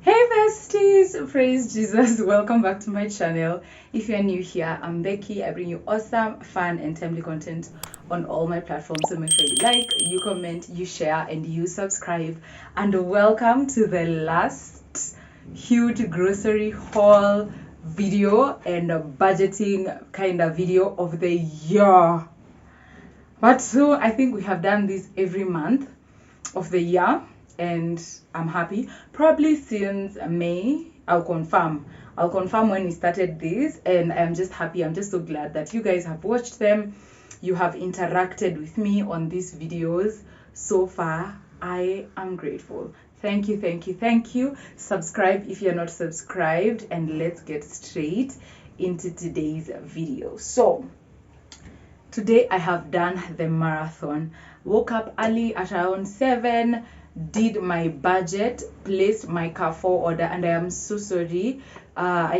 Hey besties, praise Jesus. Welcome back to my channel. If you're new here, I'm Becky. I bring you awesome, fun and timely content on all my platforms, so make sure you like, you comment, you share and you subscribe. And welcome to the last huge grocery haul video and a budgeting kind of video of the year. But so I think we have done this every month of the year and I'm happy. Probably since May, I'll confirm when we started this, and I'm just happy. I'm just so glad that you guys have watched them. You have interacted with me on these videos so far. I am grateful. Thank you. Subscribe if you're not subscribed, and let's get straight into today's video. So today I have done the marathon. Woke up early at around 7, did my budget, placed my Carrefour order, and I am so sorry. I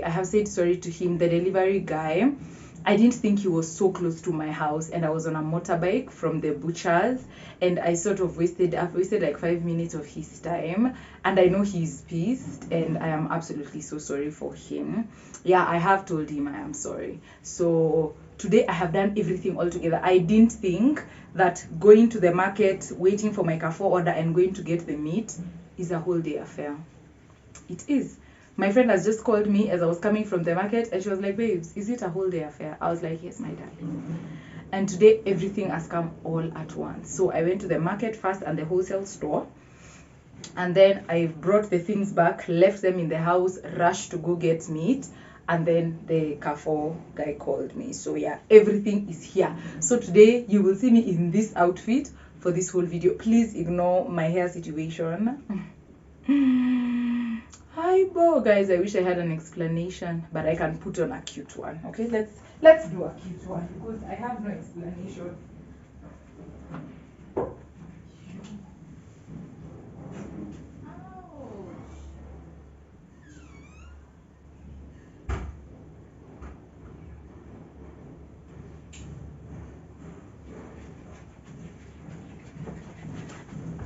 have said sorry to him, the delivery guy. I didn't think he was so close to my house, and I was on a motorbike from the butcher's, and I sort of wasted like 5 minutes of his time, and I know he's pissed, and I am absolutely so sorry for him. Yeah, I have told him I am sorry. So today I have done everything all together. I didn't think that going to the market, waiting for my Carrefour order and going to get the meat is a whole day affair. It is. My friend has just called me as I was coming from the market, and she was like, babes, is it a whole day affair? I was like, yes, my darling. And today everything has come all at once. So I went to the market first and the wholesale store, and then I brought the things back, left them in the house, rushed to go get meat, and then the Carrefour guy called me. So yeah, everything is here. So today you will see me in this outfit for this whole video. Please ignore my hair situation. Hi bo guys, I wish I had an explanation, but I can put on a cute one. Okay, let's do a cute one because I have no explanation.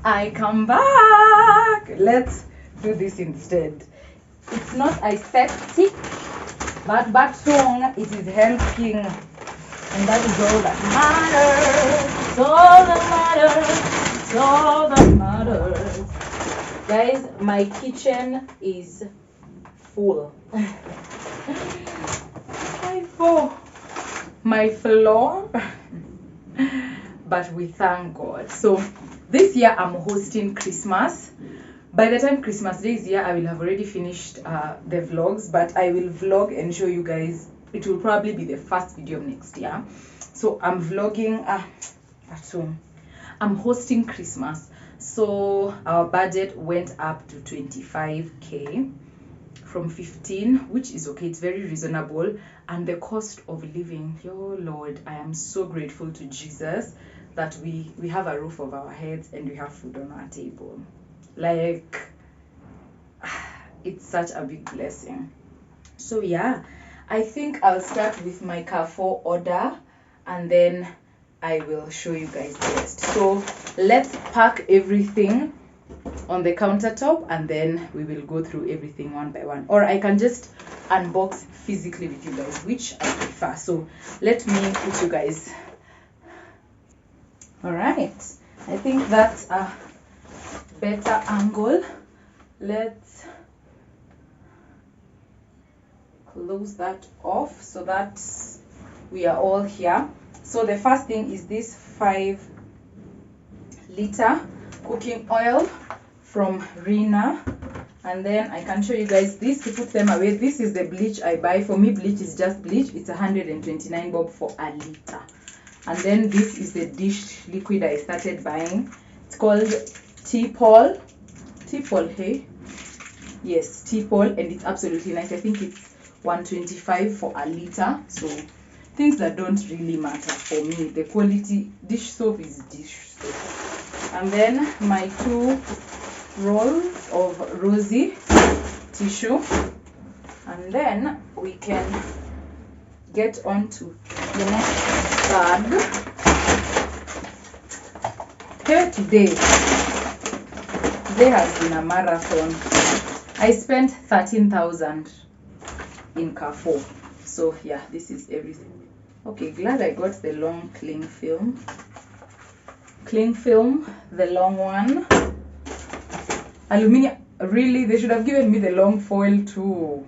I come back. Let's do this instead. It's not aseptic, but song, it is helping, and that is all that matters. It's all that matters. Guys, my kitchen is full. My floor, but we thank God. So this year I'm hosting Christmas. By the time Christmas Day is here, I will have already finished the vlogs, but I will vlog and show you guys. It will probably be the first video of next year. So I'm vlogging at home. I'm hosting Christmas. So our budget went up to 25k from 15, which is okay. It's very reasonable. And the cost of living, oh Lord, I am so grateful to Jesus that we have a roof over our heads and we have food on our table. Like, it's such a big blessing. So yeah, I think I'll start with my Carrefour order and then I will show you guys the rest. So let's pack everything on the countertop and then we will go through everything one by one, or I can just unbox physically with you guys, which I prefer. So let me put you guys. All right, I think that's a better angle. Let's close that off so that we are all here. So the first thing is this 5-liter cooking oil from Rina, and then I can show you guys this to put them away. This is the bleach I buy. For me, bleach is just bleach. It's 129 bob for a liter. And then this is the dish liquid I started buying. It's called T-Pol, hey? Yes, T-Pol, and it's absolutely nice. I think it's 125 for a liter. So things that don't really matter for me. The quality, dish soap is dish soap. And then my 2 rolls of rosy tissue. And then we can get on to the next bag. Here today Today has been a marathon. I spent 13,000 in Carrefour. So yeah, this is everything. Okay, glad I got the long cling film. Cling film, the long one. Aluminium. Really, they should have given me the long foil too.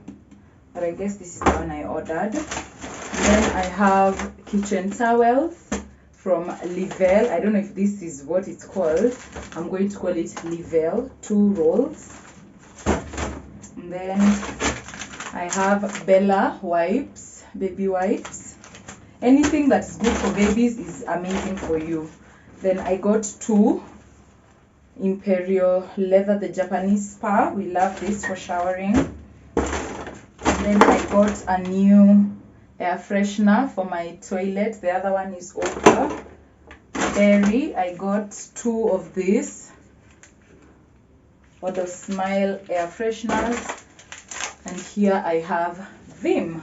But I guess this is the one I ordered. Then I have kitchen towels from Livell. I don't know if this is what it's called. I'm going to call it Livell, 2 rolls. And then I have Bella wipes, baby wipes. Anything that's good for babies is amazing for you. Then I got 2 Imperial leather, the Japanese spa. We love this for showering. And then I got a new air freshener for my toilet. The other one is Oprah Berry. I got 2 of these for the Smile air fresheners. And here I have Vim.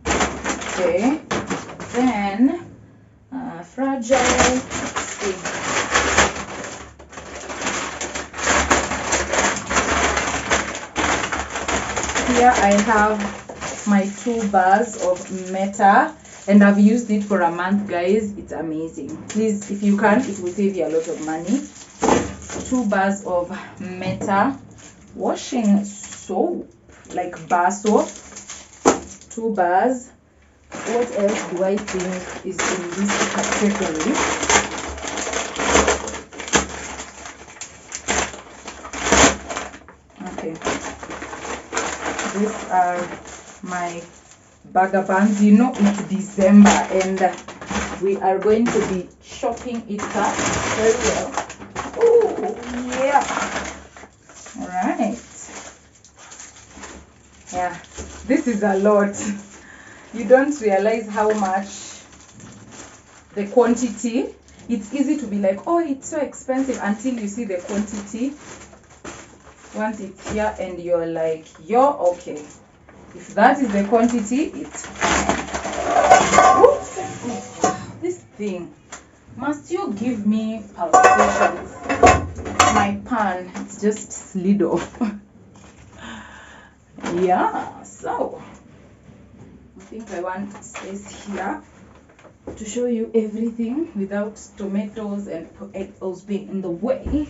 Okay. Then fragile. Let's see. Here I have my 2 bars of Meta, and I've used it for a month, guys. It's amazing. Please, if you can, it will save you a lot of money. 2 bars of Meta washing soap, like bar soap. 2 bars. What else do I think is in this category? Okay. These are my burger buns. You know it's December and we are going to be chopping it up very well. Oh yeah. Alright. Yeah, this is a lot. You don't realize how much the quantity. It's easy to be like, oh, it's so expensive, until you see the quantity. Once it's here and you're like, you're okay. If that is the quantity, it's fine. Oops. This thing, must you give me palpitations? My pan, it's just slid off. Yeah, so I think I want space here to show you everything without tomatoes and potatoes being in the way.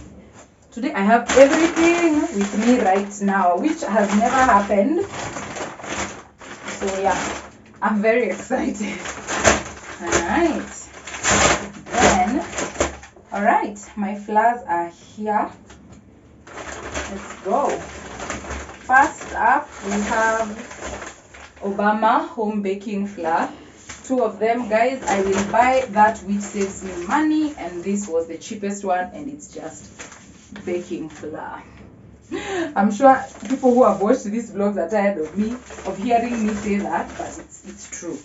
Today I have everything with me right now, which has never happened. So yeah, I'm very excited. Alright. Then, alright, my flowers are here. Let's go. First up, we have Obama home baking flour. 2 of them, guys. I will buy that which saves me money, and this was the cheapest one, and it's just baking flour. I'm sure people who have watched these vlogs are tired of me, of hearing me say that, but it's true.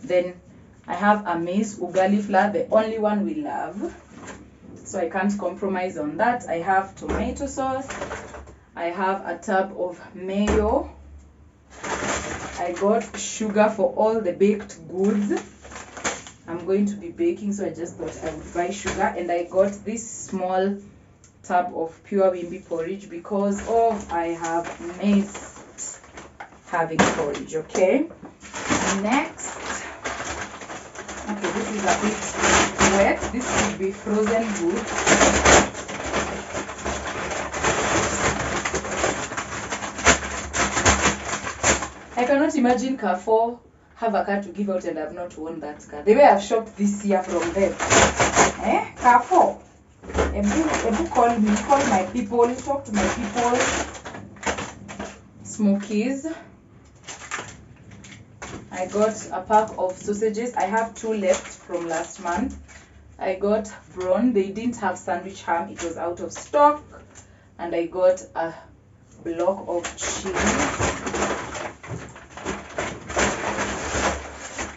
Then I have a maize ugali flour, the only one we love, so I can't compromise on that. I have tomato sauce. I have a tub of mayo. I got sugar for all the baked goods I'm going to be baking, so I just thought I would buy sugar. And I got this small tub of pure wimbi porridge because I have missed having porridge. Okay, next, okay, this is a bit wet. This should be frozen goods. I cannot imagine Carrefour have a card to give out and I've not won that card. The way I've shopped this year from them. Carrefour. Ebu call me, call my people, talk to my people. Smokies. I got a pack of sausages. I have 2 left from last month. I got Braun. They didn't have sandwich ham. It was out of stock. And I got a block of cheese.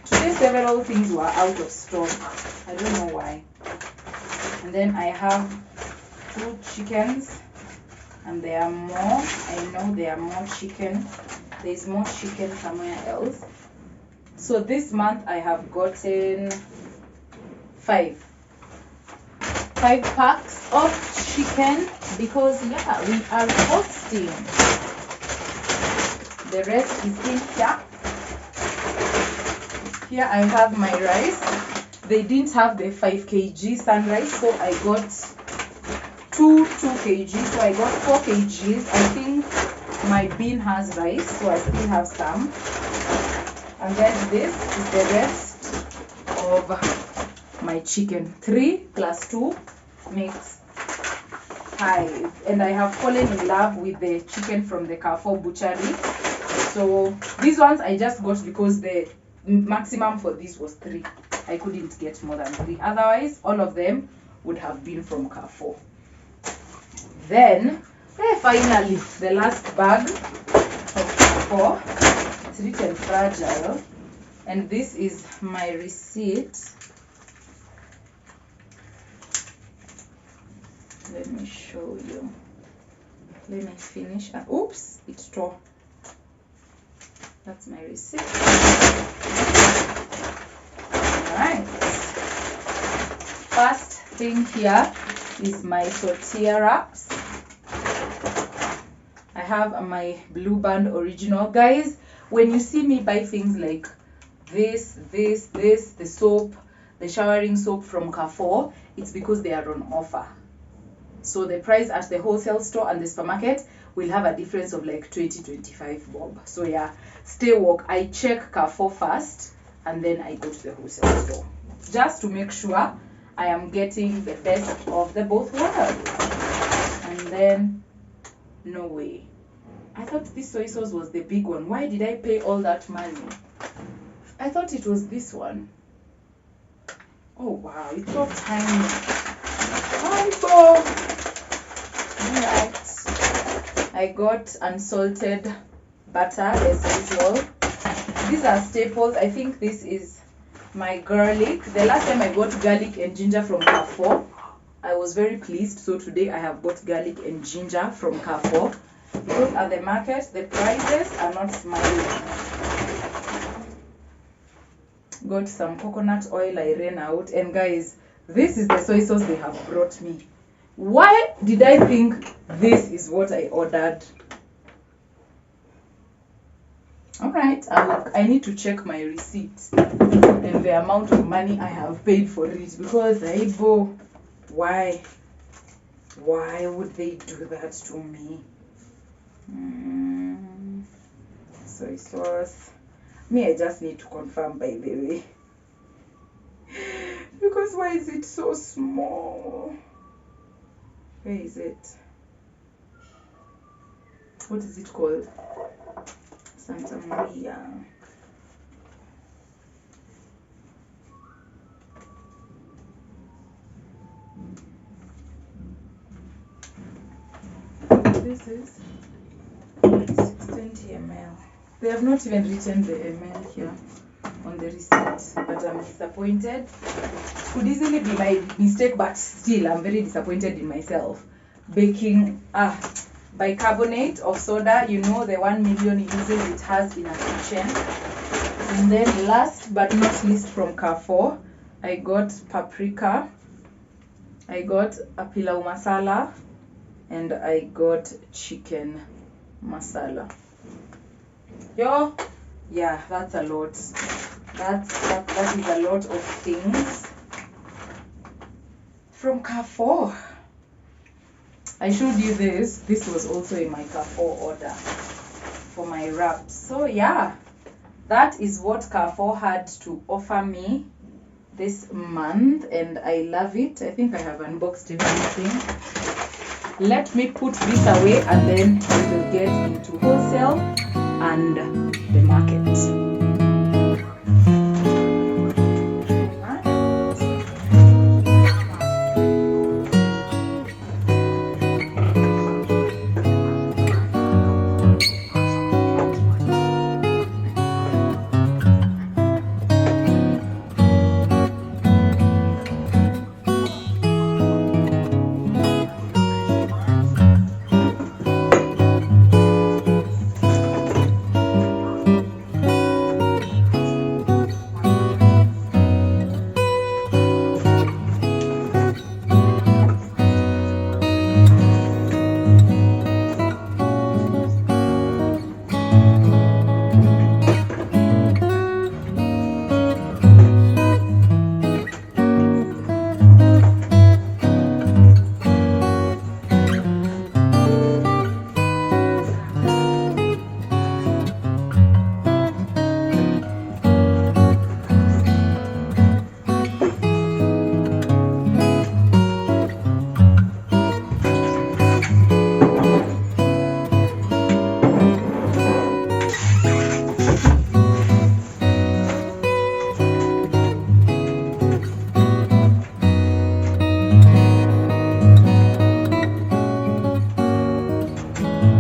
Today several things were out of stock. I don't know why. And then I have 2 chickens. And there are more. I know there are more chicken. There's more chicken somewhere else. So this month I have gotten 5 packs of chicken. because yeah, we are hosting. The rest is in here. Here I have my rice. They didn't have the 5 kg sunrise, so I got 2 kg, so I got 4 kgs. I think my bin has rice, so I still have some. And then this is the rest of my chicken. 3 plus 2 makes 5. And I have fallen in love with the chicken from the Carrefour butchery. So these ones I just got because the maximum for this was 3. I couldn't get more than 3. Otherwise, all of them would have been from Carrefour. Then, finally, the last bag of Carrefour. It's written fragile. And this is my receipt. Let me show you. Let me finish. Oops, it tore. That's my receipt. Alright. First thing here is my tortilla wraps. I have my Blue Band original. Guys, when you see me buy things like this, the soap, the showering soap from Carrefour, it's because they are on offer. So the price at the wholesale store and the supermarket will have a difference of like 20-25 bob. So yeah, stay woke. I check Carrefour first and then I go to the wholesale store just to make sure I am getting the best of the both worlds. And then no way, I thought this soy sauce was the big one. Why did I pay all that money? I thought it was this one. Oh wow, it's so tiny. Alright, I got unsalted butter as usual. These are staples. I think this is my garlic. The last time I got garlic and ginger from Carrefour, I was very pleased. So today I have bought garlic and ginger from Carrefour because at the market the prices are not smiling. Got some coconut oil. I ran out, and guys, this is the soy sauce they have brought me. Why did I think this is what I ordered? Alright, I need to check my receipt and the amount of money I have paid for it, because why would they do that to me? Soy sauce. Me, I just need to confirm, by the way. Because why is it so small? Where is it? What is it called? Santa Maria. This is 620 ml. They have not even written the ml here on the receipt, but I'm disappointed. Could easily be my mistake, but still I'm very disappointed in myself. Baking bicarbonate of soda, you know, the 1 million uses it has in a kitchen. And then last but not least, from Carrefour, I got paprika, I got a pilau masala, and I got chicken masala. Yeah, that's a lot. That is a lot of things from Carrefour. I showed you this. This was also in my Carrefour order for my wraps. So yeah, that is what Carrefour had to offer me this month, and I love it. I think I have unboxed everything. Let me put this away and then we will get into wholesale and the market.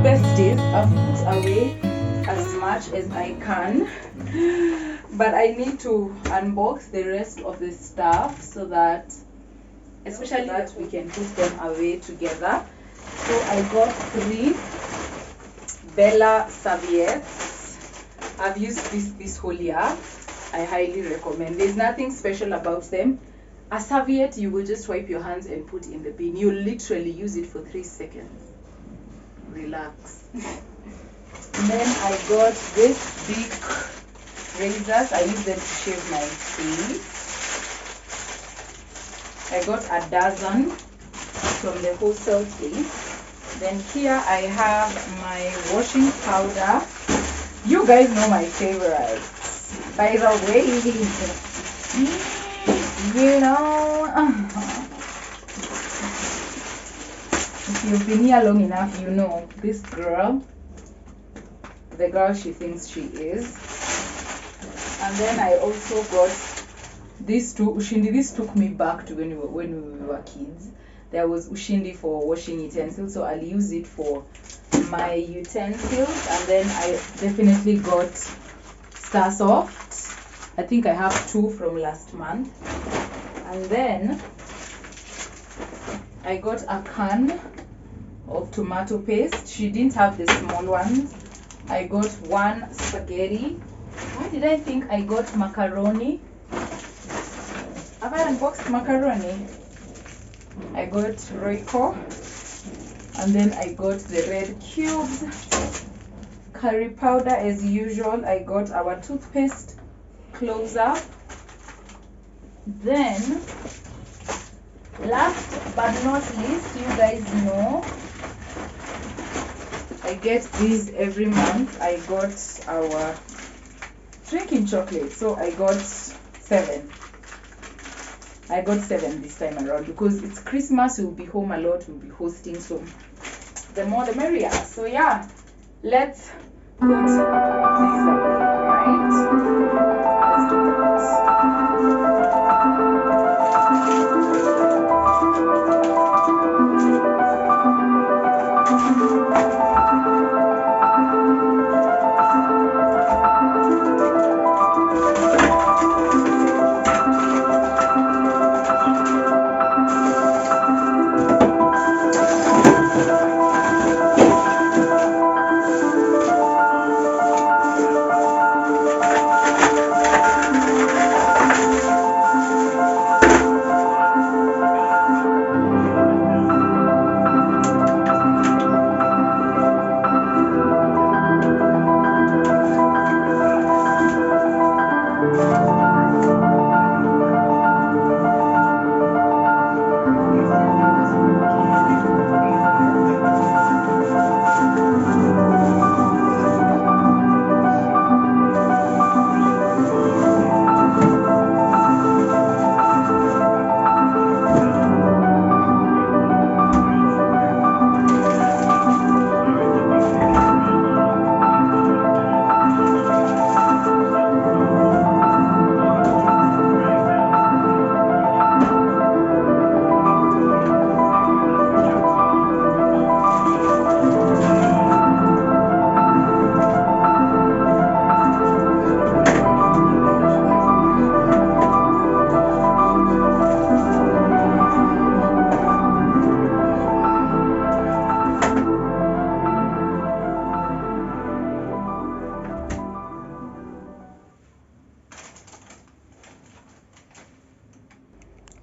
besties, I've put away as much as I can, but I need to unbox the rest of the stuff so that, especially that we can put them away together. So I got 3 Bella serviettes. I've used this whole year. I highly recommend. There's nothing special about them. A serviette, you will just wipe your hands and put in the bin. You literally use it for 3 seconds. Relax. And then I got this big razors. I use them to shave my face. I got a dozen from the wholesale place. Then here I have my washing powder. You guys know my favorites. By the way, you know, if you've been here long enough, you know this girl, the girl she thinks she is. And then I also got these 2 ushindi. This took me back to when we were kids. There was ushindi for washing utensils, so I'll use it for my utensils. And then I definitely got Star Soft. I think I have 2 from last month. And then I got a can of tomato paste. She didn't have the small ones. I got 1 spaghetti. Why did I think I got macaroni? Have I unboxed macaroni? I got Royco. And then I got the red cubes. Curry powder as usual. I got our toothpaste close-up. Then last but not least, you guys know I get these every month. I got our drinking chocolate, so I got 7. I got 7 this time around because it's Christmas. We'll be home a lot. We'll be hosting, so the more the merrier. So yeah, let's put these away, right? Let's do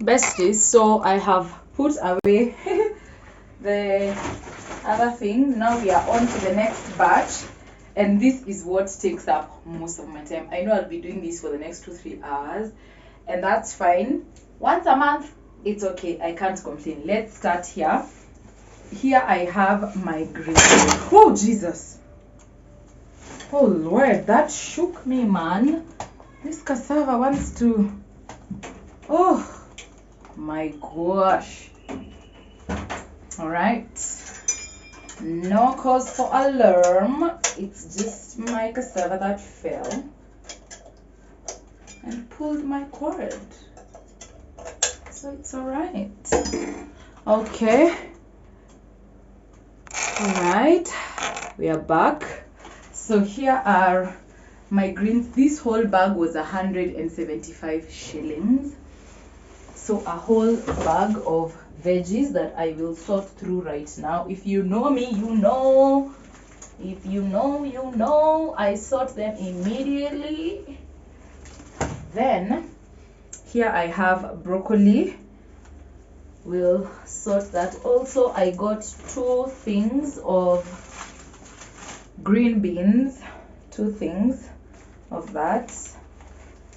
besties. So I have put away the other thing. Now we are on to the next batch, and this is what takes up most of my time. I know I'll be doing this for the next 2-3 hours, and that's fine. Once a month, it's okay. I can't complain. Let's start here. Here I have my green. Oh Jesus, oh Lord, that shook me, man. This cassava wants to, oh my gosh. All right, no cause for alarm. It's just my cassava that fell and pulled my cord, so it's all right. Okay, All right, we are back. So here are my greens. This whole bag was 175 shillings. So a whole bag of veggies that I will sort through right now. If you know me, you know. If you know, you know. I sort them immediately. Then here I have broccoli. We'll sort that also. I got 2 things of green beans, 2 things of that.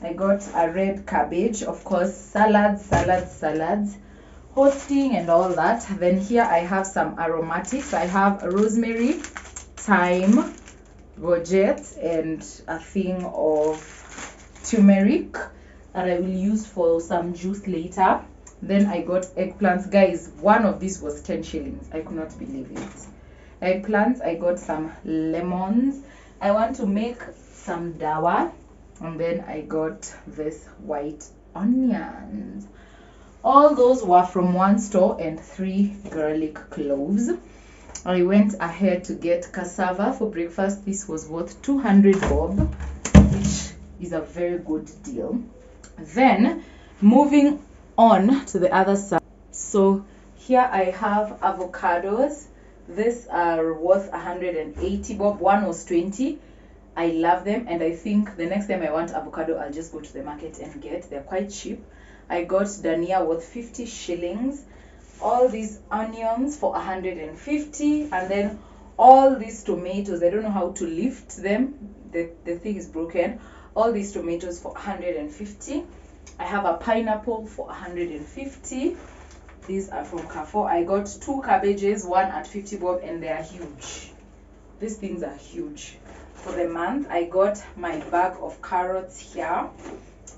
I got a red cabbage, of course, salads, hosting and all that. Then here I have some aromatics. I have rosemary, thyme, courgette, and a thing of turmeric that I will use for some juice later. Then I got eggplants. Guys, one of these was 10 shillings. I could not believe it. Eggplants. I got some lemons. I want to make some dawa. And then I got this white onions. All those were from one store and 3 garlic cloves. I went ahead to get cassava for breakfast. This was worth 200 bob, which is a very good deal. Then moving on to the other side. So here I have avocados. These are worth 180 bob. One was 20. I love them, and I think the next time I want avocado, I'll just go to the market and get. They're quite cheap. I got dania worth 50 shillings. All these onions for 150, and then all these tomatoes. I don't know how to lift them. The thing is broken. All these tomatoes for 150. I have a pineapple for 150. These are from Carrefour. I got 2 cabbages, one at 50 bob, and they are huge. These things are huge. For the month, I got my bag of carrots here,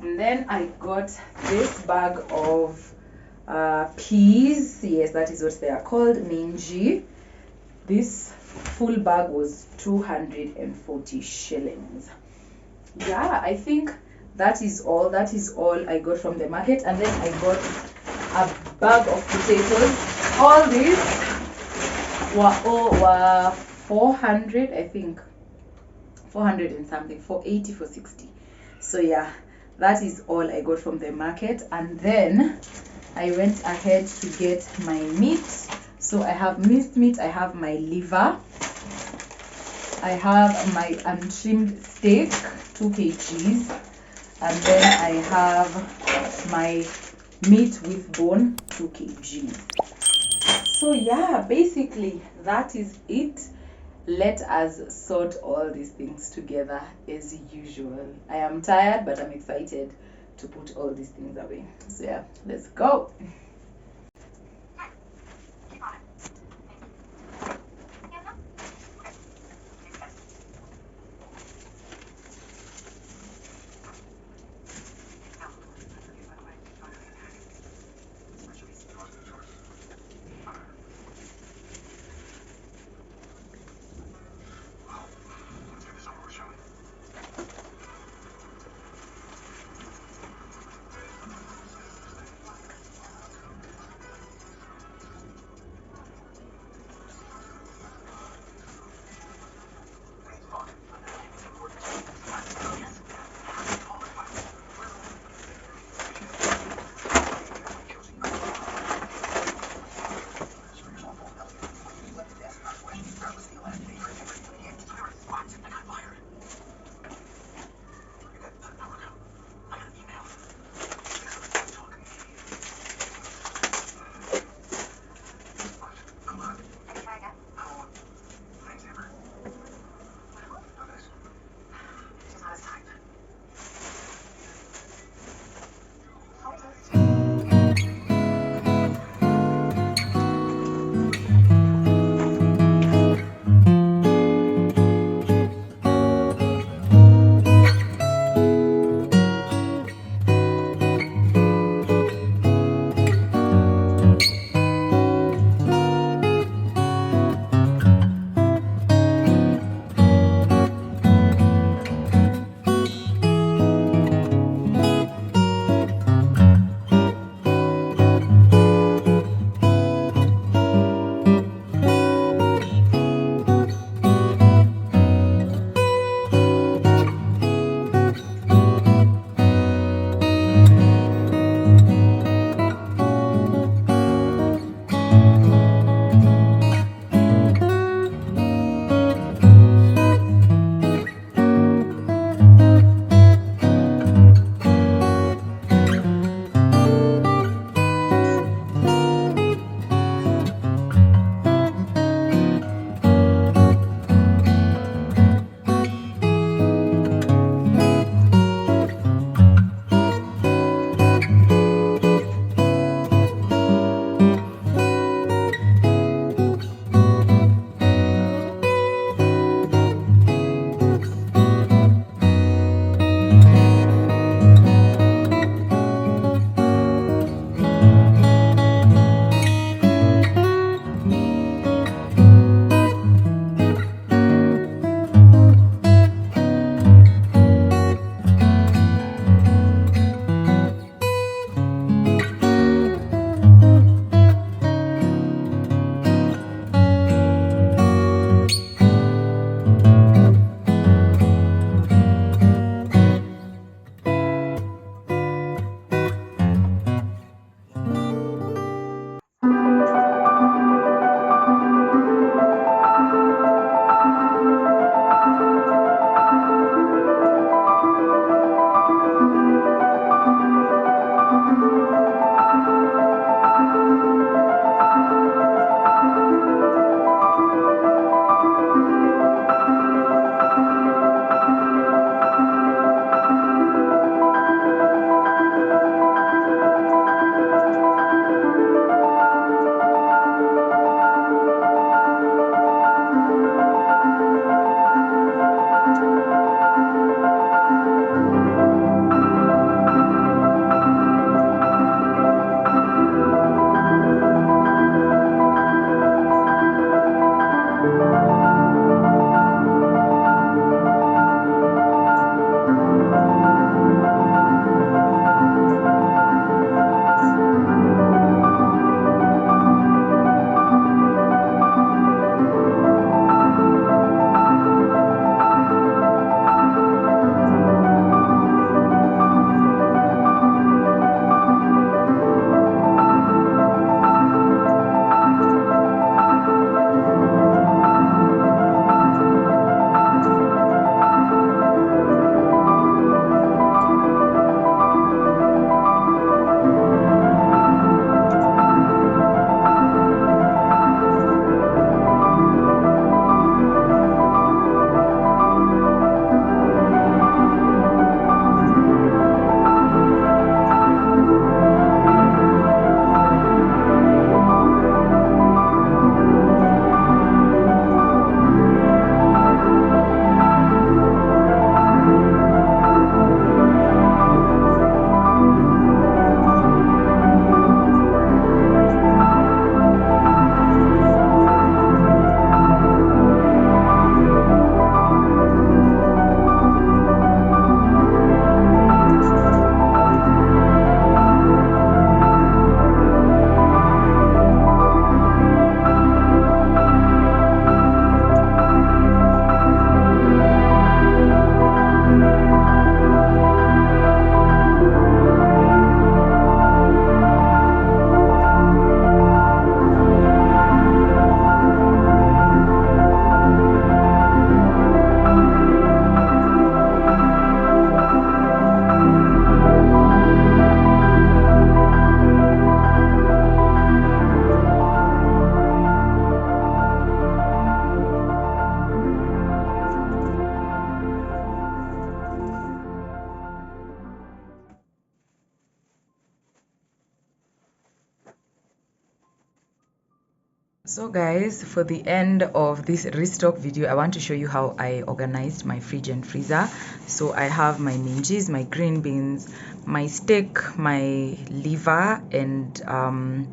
and then I got this bag of peas. Yes, that is what they are called, minji. This full bag was 240 shillings. Yeah, I think that is all I got from the market. And then I got a bag of potatoes. All these were 400, I think. 400 and something, 480, 460. So yeah, that is all I got from the market. And then I went ahead to get my meat. So I have minced meat, I have my liver, I have my untrimmed steak, 2 kgs, and then I have my meat with bone, 2 kgs. So yeah, basically that is it. Let us sort all these things together as usual. I am tired, but I'm excited to put all these things away. So yeah, let's go. So guys, for the end of this restock video, I want to show you how I organized my fridge and freezer. So I have my minges, my green beans, my steak, my liver, and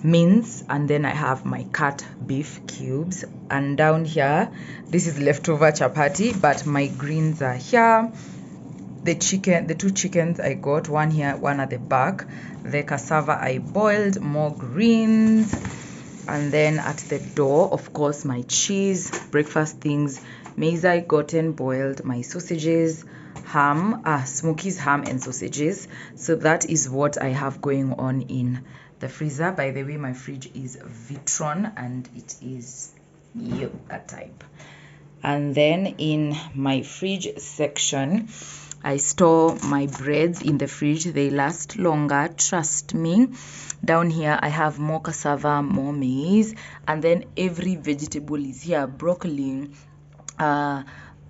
mince, and then I have my cut beef cubes. And down here, this is leftover chapati, but my greens are here. The two chickens I got, one here, one at the back. The cassava I boiled, more greens. And then at the door, of course, my cheese, breakfast things, maize I gotten boiled, my sausages, ham, Smokies ham and sausages. So that is what I have going on in the freezer. By the way, my fridge is Vitron and it is that type. And then in my fridge section, I store my breads in the fridge. They last longer, trust me. Down here I have more cassava, more maize, and then every vegetable is here. Broccoli,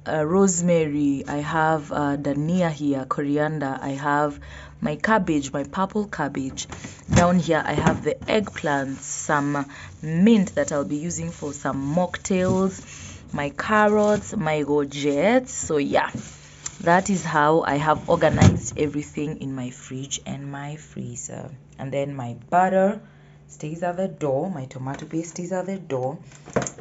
rosemary, I have dania here, coriander, I have my cabbage, my purple cabbage. Down here I have the eggplants, some mint that I'll be using for some mocktails, my carrots, my courgettes. So yeah, that is how I have organized everything in my fridge and my freezer. And then my butter stays at the door, my tomato paste stays at the door,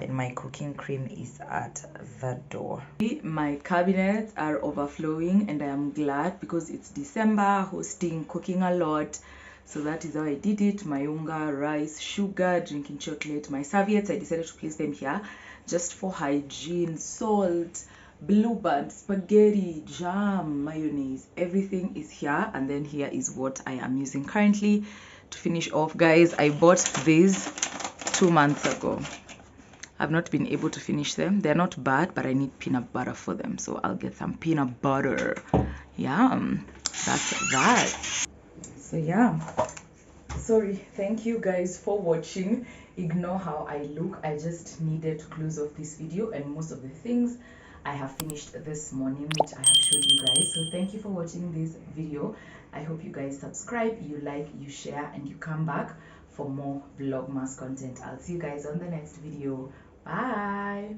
and my cooking cream is at the door. My cabinets are overflowing and I am glad because it's December, hosting, cooking a lot. So that is how I did it. My unga, rice, sugar, drinking chocolate, my serviettes, I decided to place them here just for hygiene, salt, bluebird, spaghetti, jam, mayonnaise, everything is here. And then here is what I am using currently. To finish off, guys, I bought these 2 months ago. I've not been able to finish them. They're not bad, but I need peanut butter for them, so I'll get some peanut butter. Yeah, that's that. So yeah, sorry, thank you guys for watching. Ignore how I look, I just needed to close off this video, and most of the things I have finished this morning, which I have showed you guys. So thank you for watching this video. I hope you guys subscribe, you like, you share, and you come back for more vlogmas content. I'll see you guys on the next video. Bye.